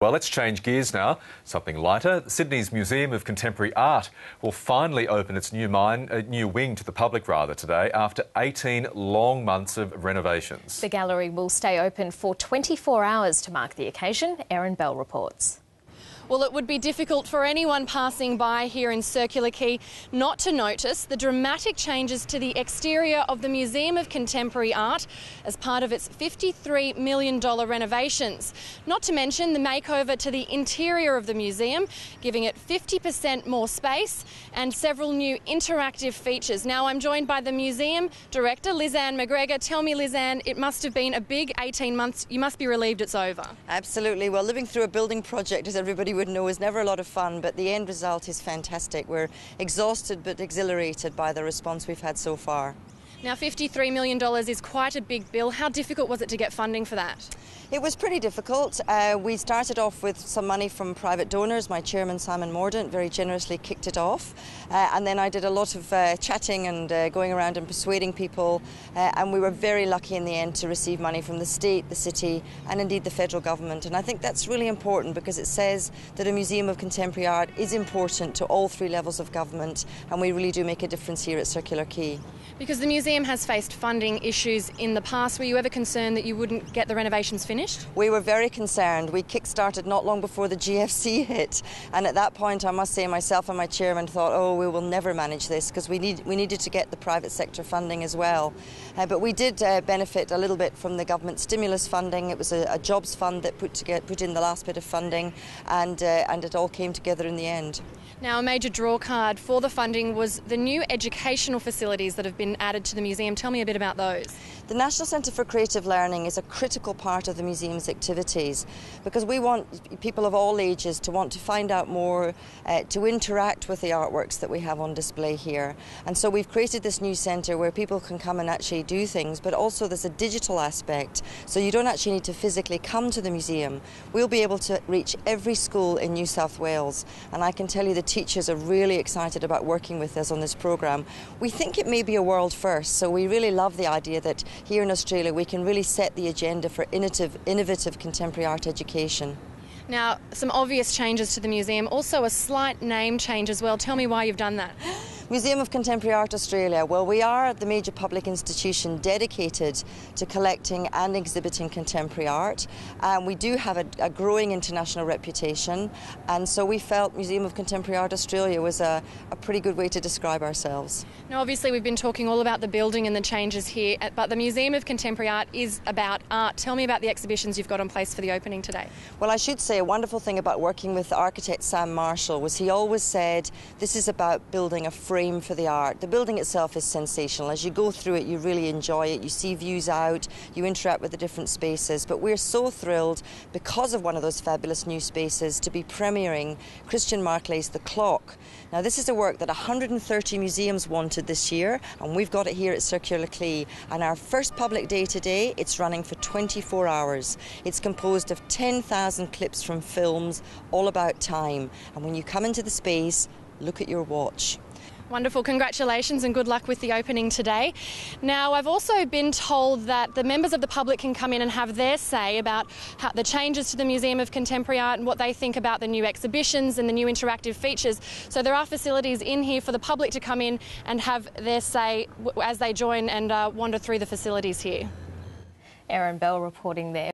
Well, let's change gears now. Something lighter. Sydney's Museum of Contemporary Art will finally open its new wing to the public today after 18 long months of renovations. The gallery will stay open for 24 hours to mark the occasion. Erin Bell reports. Well, it would be difficult for anyone passing by here in Circular Quay not to notice the dramatic changes to the exterior of the Museum of Contemporary Art as part of its $53 million renovations. Not to mention the makeover to the interior of the museum, giving it 50% more space and several new interactive features. Now I'm joined by the museum director, Lizanne McGregor. Tell me, Lizanne, it must have been a big 18 months. You must be relieved it's over. Absolutely. Well, living through a building project, as everybody would know, is never a lot of fun, but the end result is fantastic. We're exhausted but exhilarated by the response we've had so far. Now, $53 million is quite a big bill. How difficult was it to get funding for that? It was pretty difficult. We started off with some money from private donors. My chairman, Simon Mordaunt, very generously kicked it off. And then I did a lot of chatting and going around and persuading people. And we were very lucky in the end to receive money from the state, the city, and indeed the federal government. And I think that's really important because it says that a museum of contemporary art is important to all three levels of government. And we really do make a difference here at Circular Quay. Because the museum has faced funding issues in the past. Were you ever concerned that you wouldn't get the renovations finished? We were very concerned. We kick-started not long before the GFC hit, and at that point I must say myself and my chairman thought, oh, we will never manage this, because we needed to get the private sector funding as well. But we did benefit a little bit from the government stimulus funding. It was a jobs fund that put in the last bit of funding, and it all came together in the end. Now, a major draw card for the funding was the new educational facilities that have been added to the museum. Tell me a bit about those. The National Centre for Creative Learning is a critical part of the museum's activities because we want people of all ages to want to find out more, to interact with the artworks that we have on display here. And so we've created this new centre where people can come and actually do things, but also there's a digital aspect, so you don't actually need to physically come to the museum. We'll be able to reach every school in New South Wales, and I can tell you the teachers are really excited about working with us on this programme. We think it may be a world first, so we really love the idea that here in Australia we can really set the agenda for innovative contemporary art education. Now, some obvious changes to the museum, also a slight name change as well. Tell me why you've done that. Museum of Contemporary Art Australia. Well, we are the major public institution dedicated to collecting and exhibiting contemporary art. We do have a growing international reputation, and so we felt Museum of Contemporary Art Australia was a pretty good way to describe ourselves. Now, obviously we've been talking all about the building and the changes here, but the Museum of Contemporary Art is about art. Tell me about the exhibitions you've got in place for the opening today. Well, I should say a wonderful thing about working with the architect Sam Marshall was he always said this is about building a frame for the art. The building itself is sensational. As you go through it, you really enjoy it. You see views out, you interact with the different spaces. But we're so thrilled, because of one of those fabulous new spaces, to be premiering Christian Marclay's The Clock. Now, this is a work that 130 museums wanted this year, and we've got it here at Circular Quay. And our first public day today, it's running for 24 hours. It's composed of 10,000 clips from films all about time. And when you come into the space, look at your watch. Wonderful. Congratulations and good luck with the opening today. Now, I've also been told that the members of the public can come in and have their say about the changes to the Museum of Contemporary Art and what they think about the new exhibitions and the new interactive features. So there are facilities in here for the public to come in and have their say as they join and wander through the facilities here. Erin Bell reporting there.